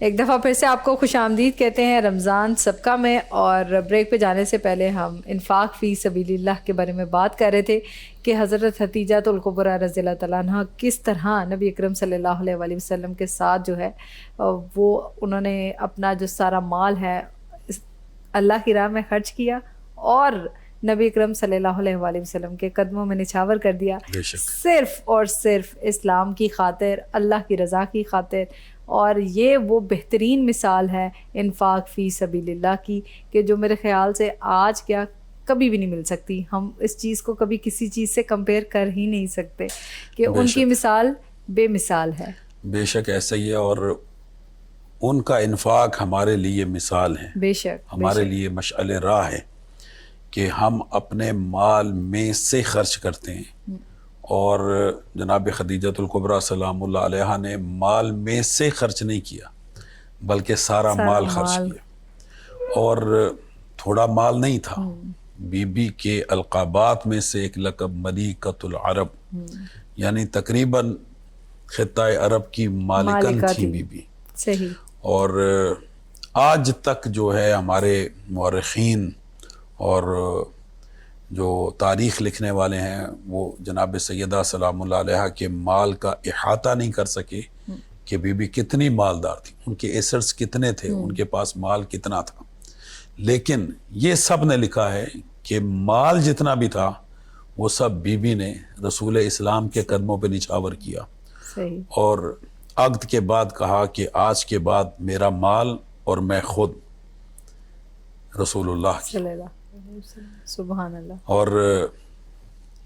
ایک دفعہ پھر سے آپ کو خوش آمدید کہتے ہیں رمضان صدقہ میں، اور بریک پہ جانے سے پہلے ہم انفاق فی سبیل اللہ کے بارے میں بات کر رہے تھے کہ حضرت ختیجہ الکبریٰ رضی اللہ تعالیٰ عنہ کس طرح نبی اکرم صلی اللہ علیہ وآلہ وسلم کے ساتھ جو ہے وہ انہوں نے اپنا جو سارا مال ہے اللہ کی راہ میں خرچ کیا اور نبی اکرم صلی اللہ علیہ وآلہ وسلم کے قدموں میں نچھاور کر دیا، صرف اور صرف اسلام کی خاطر، اللہ کی رضا کی خاطر۔ اور یہ وہ بہترین مثال ہے انفاق فی سبیل اللہ کی کہ جو میرے خیال سے آج کیا کبھی بھی نہیں مل سکتی۔ ہم اس چیز کو کبھی کسی چیز سے کمپیئر کر ہی نہیں سکتے کہ ان کی مثال بے مثال ہے۔ بے شک ایسا ہی ہے، اور ان کا انفاق ہمارے لیے مثال ہے، بے شک ہمارے لیے مشعل راہ ہے کہ ہم اپنے مال میں سے خرچ کرتے ہیں، اور جناب خدیجہ الکبریٰ سلام اللہ علیہا نے مال میں سے خرچ نہیں کیا بلکہ سارا مال خرچ کیا، اور تھوڑا مال نہیں تھا۔ بی بی کے القابات میں سے ایک لقب ملیکۃ العرب، یعنی تقریباً خطۂ عرب کی مالکن تھی بی بی۔ صحیح۔ اور آج تک جو ہے ہمارے مورخین اور جو تاریخ لکھنے والے ہیں وہ جناب سیدہ سلام اللہ علیہا کے مال کا احاطہ نہیں کر سکے کہ بی بی کتنی مالدار تھی، ان کے ایسٹس کتنے تھے، ان کے پاس مال کتنا تھا۔ لیکن یہ سب نے لکھا ہے کہ مال جتنا بھی تھا وہ سب بی بی نے رسول اسلام کے قدموں پہ نچھاور کیا، اور عقد کے بعد کہا کہ آج کے بعد میرا مال اور میں خود رسول اللہ کی۔ سبحان اللہ۔ اور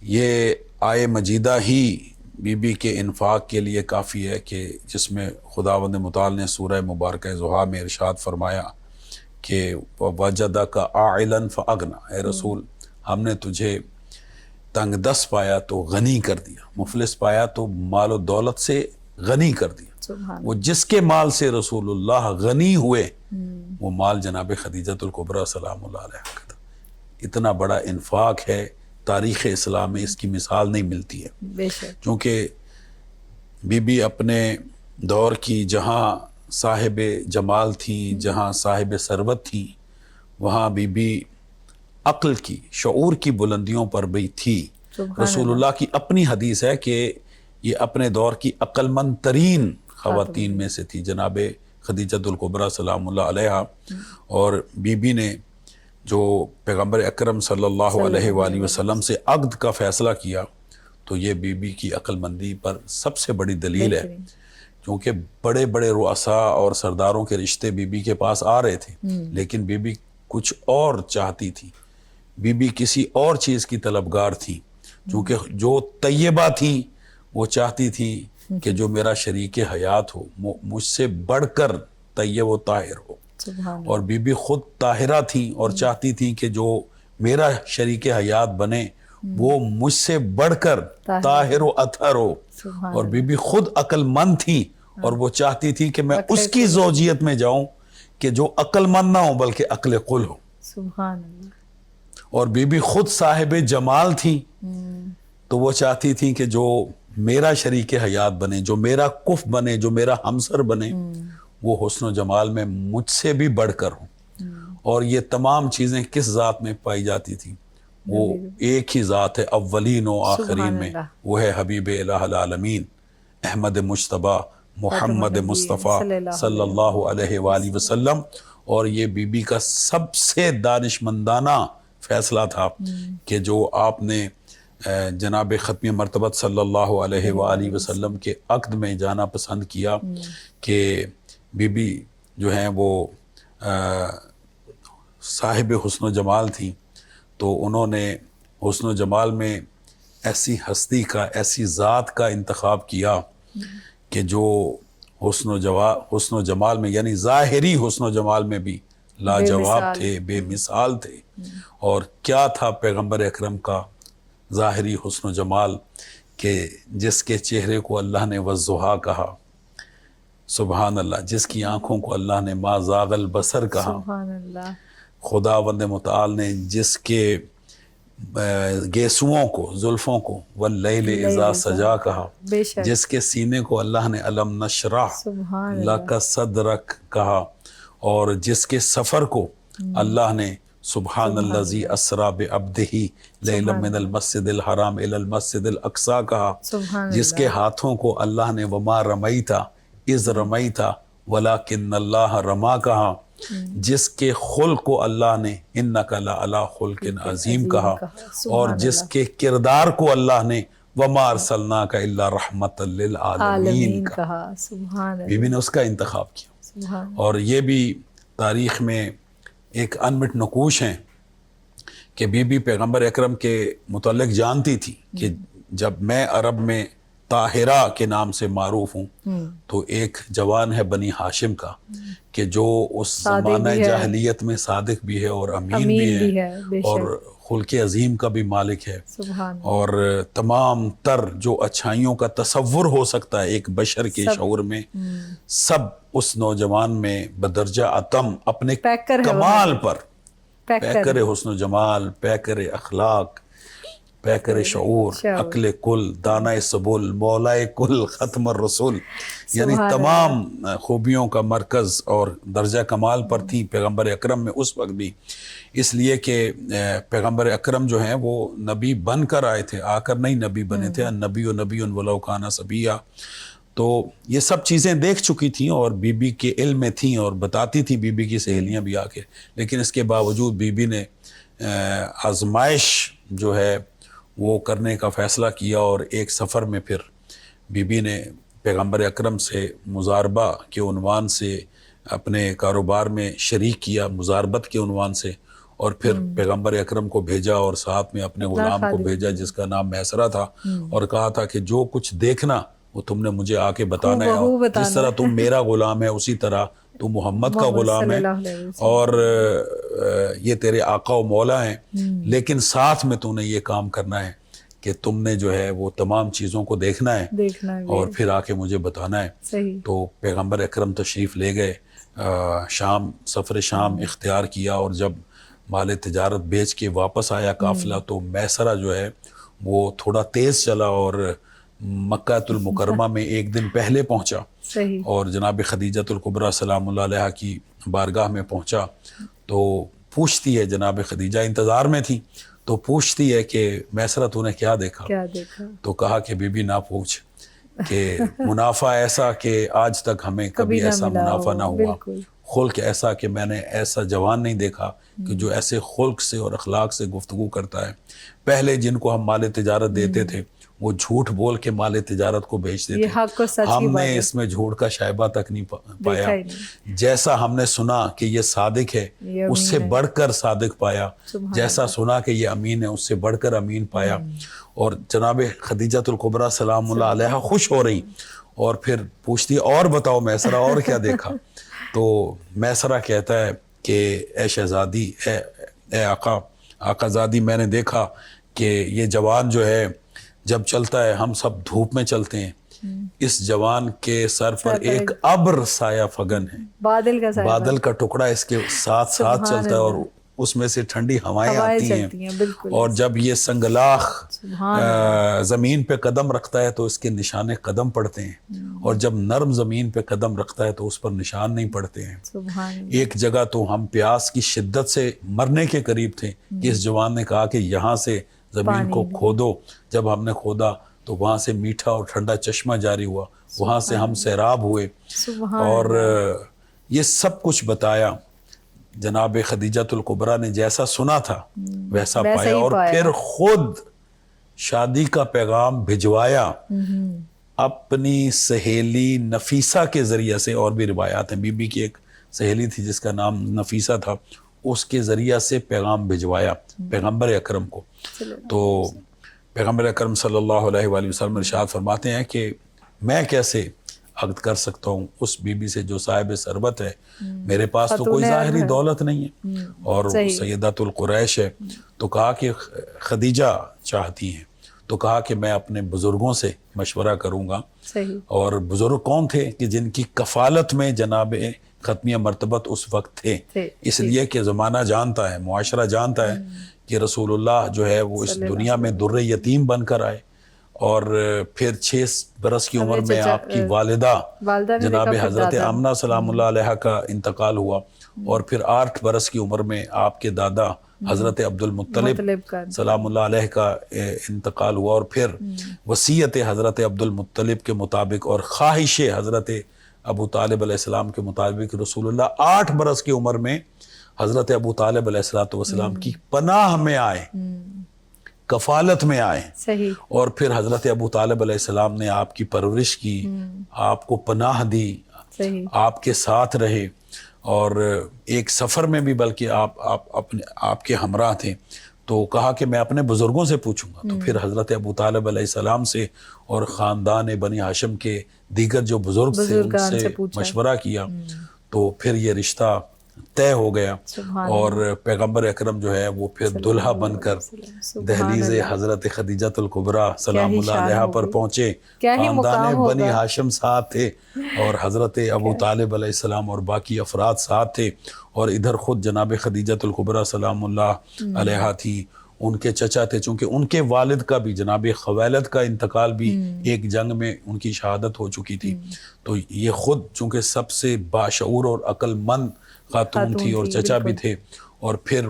یہ آیے مجیدہ ہی بی بی کے انفاق کے لیے کافی ہے کہ جس میں خداوند متعال نے سورہ مبارکہ زحا میں ارشاد فرمایا کہ وَوَجَدَكَ عَائِلًا فَأَغْنَى، اے رسول ہم نے تجھے تنگ دست پایا تو غنی کر دیا، مفلس پایا تو مال و دولت سے غنی کر دیا۔ وہ جس کے مال سے رسول اللہ غنی ہوئے وہ مال جناب خدیجہ الکبریٰ سلام اللہ علیہ کا تھا۔ اتنا بڑا انفاق ہے، تاریخ اسلام میں اس کی مثال نہیں ملتی ہے، چونکہ بی بی اپنے دور کی جہاں صاحب جمال تھی، جہاں صاحب ثروت تھی، وہاں بی بی عقل کی، شعور کی بلندیوں پر بھی تھی۔ رسول اللہ کی اپنی حدیث ہے کہ یہ اپنے دور کی عقل مند ترین خواتین میں سے تھی جناب خدیجہ الکبریٰ سلام اللہ علیہا۔ اور بی بی نے جو پیغمبر اکرم صلی اللہ علیہ وآلہ وسلم سے عقد کا فیصلہ کیا تو یہ بی بی کی عقل مندی پر سب سے بڑی دلیل ہے، کیونکہ بڑے بڑے رؤساء اور سرداروں کے رشتے بی بی کے پاس آ رہے تھے، لیکن بی بی کچھ اور چاہتی تھی، بی بی کسی اور چیز کی طلبگار تھی، چونکہ جو طیبہ تھیں وہ چاہتی تھی کہ جو میرا شریک حیات ہو مجھ سے بڑھ کر طیب و طاہر ہو، اور بی بی خود طاہرہ تھیں اور چاہتی تھیں کہ جو میرا شریک حیات بنے وہ مجھ سے بڑھ کر طاہر و اطہر ہو، اور بی بی خود عقل مند تھی اور وہ چاہتی تھی کہ میں اس کی زوجیت میں جاؤں کہ جو عقل مند نہ ہو بلکہ عقل قل ہو۔ سبحان اللہ۔ اور بی بی خود صاحب جمال تھی تو وہ چاہتی تھی کہ جو میرا شریک حیات بنے، جو میرا کف بنے، جو میرا ہمسر بنے وہ حسن و جمال میں مجھ سے بھی بڑھ کر ہو۔ اور یہ تمام چیزیں کس ذات میں پائی جاتی تھی؟ وہ ایک ہی ذات ہے، اولین و آخرین میں، وہ ہے حبیب الہ العالمین احمد مجتبیٰ محمد مصطفیٰ صلی اللہ علیہ وآلہ وسلم۔ اور یہ بی بی کا سب سے دانشمندانہ فیصلہ تھا کہ جو آپ نے جناب ختم مرتبت صلی اللہ علیہ وآلہ وسلم کے عقد میں جانا پسند کیا کہ بی بی جو ہیں وہ صاحب حسن و جمال تھیں، تو انہوں نے حسن و جمال میں ایسی ہستی کا، ایسی ذات کا انتخاب کیا کہ جو حسن و جمال میں یعنی ظاہری حسن و جمال میں بھی لاجواب تھے، بے مثال تھے۔ اور کیا تھا پیغمبر اکرم کا ظاہری حسن و جمال کہ جس کے چہرے کو اللہ نے والضحیٰ کہا، سبحان اللہ، جس کی آنکھوں کو اللہ نے ما زاغ البصر کہا، سبحان اللہ، خداوند متعال نے جس کے گیسوؤں کو، زلفوں کو واللیل اذا سجا کہا، بے شک، جس کے سینے کو اللہ نے علم نشرح سبحان لک صدرک کہا، اور جس کے سفر کو اللہ نے سبحان الذی اسری بعبدہ لیلا من المسجد الحرام الی المسجد الاقصی کہا، سبحان جس کے ہاتھوں کو اللہ نے وما رمیتا اذ رمیتا ولکن اللہ رما کہا، جس کے خلق کو اللہ نے انک لعلی خلق عظیم کہا، اور جس کے کردار کو اللہ نے وما ارسلناک الا رحمتا للعالمین عالمین کہا۔ کہا، سبحان بی بی نے اس کا انتخاب کیا، سبحان اور یہ بھی تاریخ میں ایک انمٹ نقوش ہیں کہ بی بی پیغمبر اکرم کے متعلق جانتی تھی کہ جب میں عرب میں طاہرہ کے نام سے معروف ہوں تو ایک جوان ہے بنی ہاشم کا کہ جو اس زمانہ جاہلیت میں صادق بھی ہے اور امین بھی ہے بے اور شک، خلق عظیم کا بھی مالک ہے، سبحان اور تمام تر جو اچھائیوں کا تصور ہو سکتا ہے ایک بشر کے شعور میں، سب اس نوجوان میں بدرجہ اتم اپنے پیکر ہے، کمال پر، پیکر پیکر حسن و جمال، پیکر اخلاق، پیکر شعور، عقل کل، دانہ سبل، مولائے کل، ختم الرسول، یعنی تمام خوبیوں کا مرکز اور درجہ کمال پر تھی پیغمبر اکرم میں اس وقت بھی، اس لیے کہ پیغمبر اکرم جو ہیں وہ نبی بن کر آئے تھے، آ کر نہیں نبی بنے تھے، النبی و نبی ولو کان صبیا، تو یہ سب چیزیں دیکھ چکی تھیں اور بی بی کے علم میں تھیں اور بتاتی تھی بی بی کی سہیلیاں بھی آ کے، لیکن اس کے باوجود بی بی نے آزمائش جو ہے وہ کرنے کا فیصلہ کیا، اور ایک سفر میں پھر بی بی نے پیغمبر اکرم سے مزاربہ کے عنوان سے اپنے کاروبار میں شریک کیا، مزاربت کے عنوان سے، اور پھر پیغمبر اکرم کو بھیجا اور ساتھ میں اپنے غلام کو بھیجا جس کا نام میسرہ تھا، اور کہا تھا کہ جو کچھ دیکھنا وہ تم نے مجھے آ کے بتانا ہے، جس طرح تم میرا غلام ہے اسی طرح تو محمد کا غلام ہے، اور یہ تیرے آقا و مولا ہیں، لیکن ساتھ میں تو نے یہ کام کرنا ہے کہ تم نے جو ہے وہ تمام چیزوں کو دیکھنا ہے اور پھر آ کے مجھے بتانا ہے۔ تو پیغمبر اکرم تشریف لے گئے، شام، سفر شام اختیار کیا، اور جب مال تجارت بیچ کے واپس آیا قافلہ تو میسرہ جو ہے وہ تھوڑا تیز چلا اور مکہ المکرمہ میں ایک دن پہلے پہنچا، اور جناب خدیجۃ الکبریٰ سلام اللہ علیہا کی بارگاہ میں پہنچا تو پوچھتی ہے، جناب خدیجہ انتظار میں تھی تو پوچھتی ہے کہ میسرہ تو نے کیا دیکھا؟ تو کہا کہ بی بی نہ پوچھ، کہ منافع ایسا کہ آج تک ہمیں کبھی ایسا منافع نہ ہوا، خلق ایسا کہ میں نے ایسا جوان نہیں دیکھا کہ جو ایسے خلق سے اور اخلاق سے گفتگو کرتا ہے۔ پہلے جن کو ہم مال تجارت دیتے تھے وہ جھوٹ بول کے مال تجارت کو بیچتے تھے، ہم نے اس میں جھوٹ کا شائبہ تک نہیں پایا، جیسا ہم نے سنا کہ یہ صادق ہے اس سے بڑھ کر صادق پایا، جیسا سنا کہ یہ امین ہے اس سے بڑھ کر امین پایا۔ اور جناب خدیجۃ الکبریٰ سلام اللہ علیہا خوش ہو رہی اور پھر پوچھتی اور بتاؤ میسرہ اور کیا دیکھا؟ تو میسرہ کہتا ہے کہ اے شہزادی، اے آقا زادی، میں نے دیکھا کہ یہ جوان جو ہے جب چلتا ہے ہم سب دھوپ میں چلتے ہیں، اس جوان کے سر پر ایک ابر سایہ فگن ہے، بادل کا ٹکڑا اس کے ساتھ ساتھ چلتا ہے اور اس میں سے ٹھنڈی ہوائیں آتی ہیں، اور جب یہ سنگلاخ زمین پہ قدم رکھتا ہے تو اس کے نشان قدم پڑتے ہیں، اور جب نرم زمین پہ قدم رکھتا ہے تو اس پر نشان نہیں پڑتے ہیں۔ ایک جگہ تو ہم پیاس کی شدت سے مرنے کے قریب تھے کہ اس جوان نے کہا کہ یہاں سے زمین کو کھودو، جب ہم نے کھودا تو وہاں سے میٹھا اور ٹھنڈا چشمہ جاری ہوا، وہاں سے ہم سیراب ہوئے، اور یہ سب کچھ بتایا۔ جناب خدیجۃ الکبریٰ نے جیسا سنا تھا ویسا پایا، اور پھر خود شادی کا پیغام بھجوایا اپنی سہیلی نفیسہ کے ذریعے سے، اور بھی روایات ہیں، بی بی کی ایک سہیلی تھی جس کا نام نفیسہ تھا، اس کے ذریعہ سے پیغام بھجوایا پیغمبر اکرم کو۔ تو پیغمبر اکرم صلی اللہ علیہ وآلہ وسلم ارشاد فرماتے ہیں کہ میں کیسے عقد کر سکتا ہوں اس بی بی سے جو صاحب ثروت ہے، میرے پاس تو کوئی ظاہری دولت نہیں ہے، اور سیدۃ القریش ہے، تو کہا کہ خدیجہ چاہتی ہیں، تو کہا کہ میں اپنے بزرگوں سے مشورہ کروں گا۔ اور بزرگ کون تھے کہ جن کی کفالت میں جناب ختمیہ مرتبت اس وقت تھے، اس لیے کہ زمانہ جانتا ہے، معاشرہ جانتا ہے کہ رسول اللہ جو ہے وہ اس دنیا میں در یتیم بن کر آئے، اور پھر 6 برس کی عمر میں آپ کی والدہ جناب حضرت آمنہ سلام اللہ علیہ کا انتقال ہوا، اور پھر 8 برس کی عمر میں آپ کے دادا حضرت عبد المطلب سلام اللہ علیہ کا انتقال ہوا، اور پھر وصیت حضرت عبد المطلب کے مطابق اور خواہش حضرت ابو طالب علیہ السلام کے مطابق رسول اللہ 8 برس کی عمر میں حضرت ابو طالب علیہ السلام کی پناہ میں آئے، کفالت میں آئے، صحیح، اور پھر حضرت ابو طالب علیہ السلام نے آپ کی پرورش کی، آپ کو پناہ دی، صحیح، آپ کے ساتھ رہے، اور ایک سفر میں بھی بلکہ آپ کے ہمراہ تھے، تو کہا کہ میں اپنے بزرگوں سے پوچھوں گا، تو پھر حضرت ابو طالب علیہ السلام سے اور خاندان بنی ہاشم کے دیگر جو بزرگ تھے ان سے مشورہ کیا، تو پھر یہ رشتہ طے ہو گیا، اور پیغمبر اکرم جو ہے وہ پھر دلہا بن کر دہلیز حضرت خدیجۃ الکبریٰ سلام اللہ علیہ پر پہنچے، خاندان بنی ہاشم ساتھ تھے، اور حضرت ابو طالب علیہ السلام اور باقی افراد ساتھ تھے، اور ادھر خود جناب خدیجۃ الکبریٰ سلام اللہ علیہ تھی، ان کے چچا تھے، چونکہ ان کے والد کا بھی جناب خویلد کا انتقال بھی ایک جنگ میں ان کی شہادت ہو چکی تھی، تو یہ خود چونکہ سب سے باشعور اور عقل مند خاتون تھی اور چچا بھی تھے، اور پھر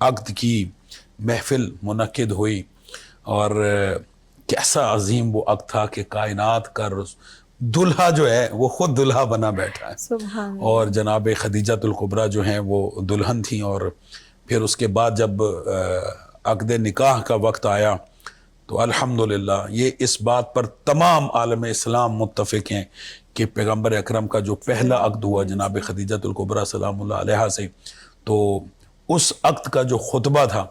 عقد کی محفل منعقد ہوئی، اور کیسا عظیم وہ عقد تھا کہ کائنات کا دلہا جو ہے وہ خود دلہا بنا بیٹھا ہے، اور جناب خدیجۃ الکبریٰ جو ہیں وہ دلہن تھیں، اور پھر اس کے بعد جب عقد نکاح کا وقت آیا تو الحمدللہ یہ اس بات پر تمام عالم اسلام متفق ہیں کہ پیغمبر اکرم کا جو پہلا عقد ہوا جناب خدیجۃ الکبریٰ سلام اللہ علیہ سے، تو اس عقد کا جو خطبہ تھا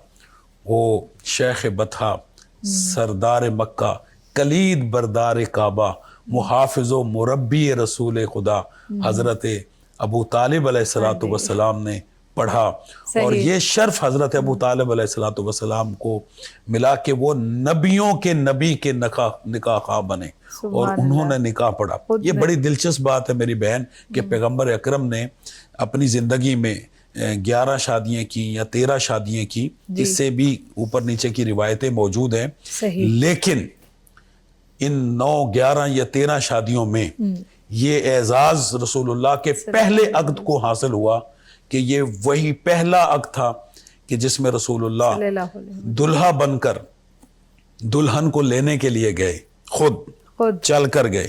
وہ شیخ بطحہ، سردار مکہ، کلید بردار کعبہ، محافظ و مربی رسول خدا حضرت ابو طالب علیہ السلام نے پڑھا، اور یہ شرف حضرت ابو طالب علیہ السلام کو ملا کہ وہ نبیوں کے نبی کے نکاح خواہ بنے، اور انہوں نے نکاح پڑھا۔ یہ بڑی دلچسپ بات ہے میری بہن کہ پیغمبر اکرم نے اپنی زندگی میں 11 شادیاں کی یا 13 شادیاں کی، اس سے بھی اوپر نیچے کی روایتیں موجود ہیں، لیکن ان 9، 11 یا 13 شادیوں میں یہ اعزاز رسول اللہ کے پہلے عقد کو حاصل ہوا کہ یہ وہی پہلا عقد تھا کہ جس میں رسول اللہ دلہا بن کر دلہن کو لینے کے لیے گئے، خود چل کر گئے،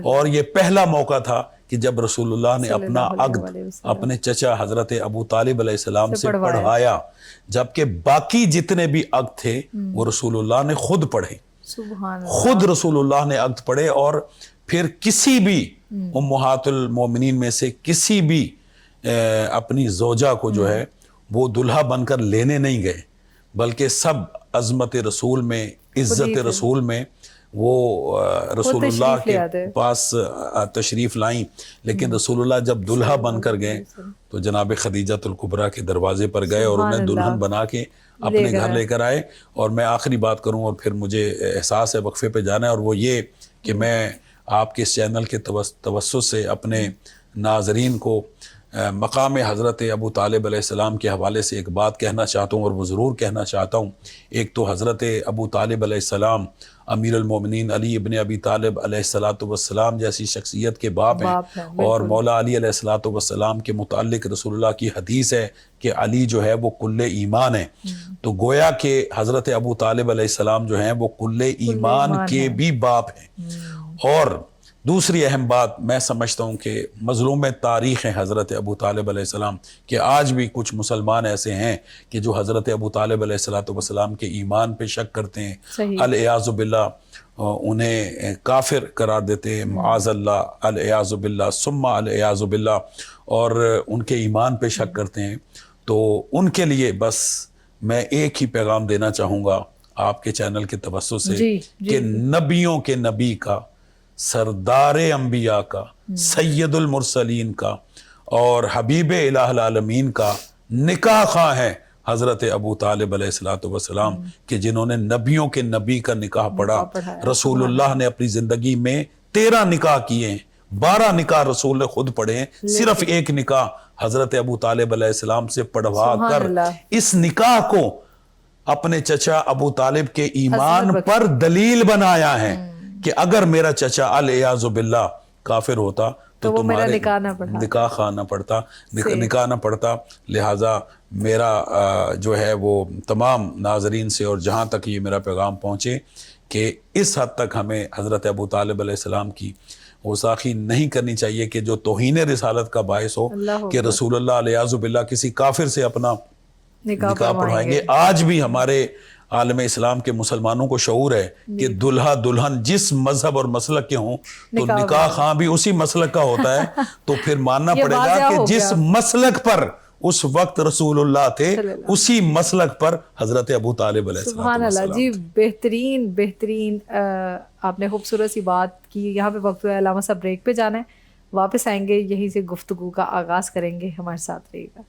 اور یہ پہلا موقع تھا کہ جب رسول اللہ نے اپنا عقد اپنے چچا حضرت ابو طالب علیہ السلام سے پڑھایا، جبکہ باقی جتنے بھی عقد تھے وہ رسول اللہ نے خود پڑھے، خود رسول اللہ نے عقد پڑھے، اور پھر کسی بھی امہات المومنین میں سے کسی بھی اپنی زوجہ کو جو ہے وہ دلہا بن کر لینے نہیں گئے، بلکہ سب عظمت رسول میں، عزت رسول میں وہ رسول اللہ کے پاس تشریف لائیں، لیکن رسول اللہ جب دلہا بن کر گئے تو جناب خدیجۃ الکبریٰ کے دروازے پر گئے اور انہیں دلہن بنا کے اپنے گھر لے کر آئے۔ اور میں آخری بات کروں اور پھر مجھے احساس ہے وقفے پہ جانا ہے، اور وہ یہ کہ میں آپ کے اس چینل کے توسط سے اپنے ناظرین کو مقام حضرت ابو طالب علیہ السلام کے حوالے سے ایک بات کہنا چاہتا ہوں، اور وہ ضرور کہنا چاہتا ہوں۔ ایک تو حضرت ابو طالب علیہ السلام امیر المومنین علی ابن ابی طالب علیہ السلام جیسی شخصیت کے باپ ہیں، اور مولا علی علیہ السلام کے متعلق رسول اللہ کی حدیث ہے کہ علی جو ہے وہ کل ایمان ہے، تو گویا کہ حضرت ابو طالب علیہ السلام جو ہیں وہ کل ایمان کے بھی باپ ہیں۔ اور دوسری اہم بات میں سمجھتا ہوں کہ مظلوم تاریخ ہیں حضرت ابو طالب علیہ السلام، کہ آج بھی کچھ مسلمان ایسے ہیں کہ جو حضرت ابو طالب علیہ السلام کے ایمان پہ شک کرتے ہیں، العیاذ باللہ انہیں کافر قرار دیتے ہیں، معاذ اللہ، العیاذ باللہ ثم العیاذ باللہ، اور ان کے ایمان پہ شک کرتے ہیں۔ تو ان کے لیے بس میں ایک ہی پیغام دینا چاہوں گا آپ کے چینل کے توسط سے کہ نبیوں کے نبی کا، سردار انبیاء کا، سید المرسلین کا اور حبیب الہ العالمین کا نکاح خواہ ہے حضرت ابو طالب علیہ السلام، کہ جنہوں نے نبیوں کے نبی کا نکاح پڑھا۔ رسول اللہ نے اپنی زندگی میں 13 نکاح کیے ہیں، 12 نکاح رسول نے خود پڑھے ہیں، صرف ایک نکاح حضرت ابو طالب علیہ السلام سے پڑھوا سبحان کر اللہ۔ اس نکاح کو اپنے چچا ابو طالب کے ایمان حسرت پر دلیل بنایا ہے کہ اگر میرا چچا علیہ باللہ کافر ہوتا تو وہ میرا تمہارے نکاح نہ پڑھا، نکاح خواہ نہ پڑتا، نکاح نہ پڑتا۔ لہٰذا میرا جو ہے وہ تمام ناظرین سے اور جہاں تک یہ میرا پیغام پہنچے کہ اس حد تک ہمیں حضرت ابو طالب علیہ السلام کی گستاخی نہیں کرنی چاہیے کہ جو توہین رسالت کا باعث ہو اللہ کہ رسول اللہ علیہ باللہ کسی کافر سے اپنا نکاح نکاح پڑھوائیں گے۔ آج بھی ہمارے عالم اسلام کے مسلمانوں کو شعور ہے کہ دلہا دلہن جس مذہب اور مسلک کے ہوں تو نکاح خواہ بھی اسی مسلک کا ہوتا ہے، تو پھر ماننا یہ پڑے گا واضح کہ ہو جس گیا۔ مسلک پر اس وقت رسول اللہ تھے اسی مسلک پر حضرت ابو طالب علیہ السلام۔ سبحان اللہ جی، بہترین بہترین آپ نے خوبصورت سی بات کی۔ یہاں پہ وقت ہوا ہے علامہ صاحب بریک پہ جانا ہے، واپس آئیں گے، یہیں سے گفتگو کا آغاز کریں گے، ہمارے ساتھ رہیے گا۔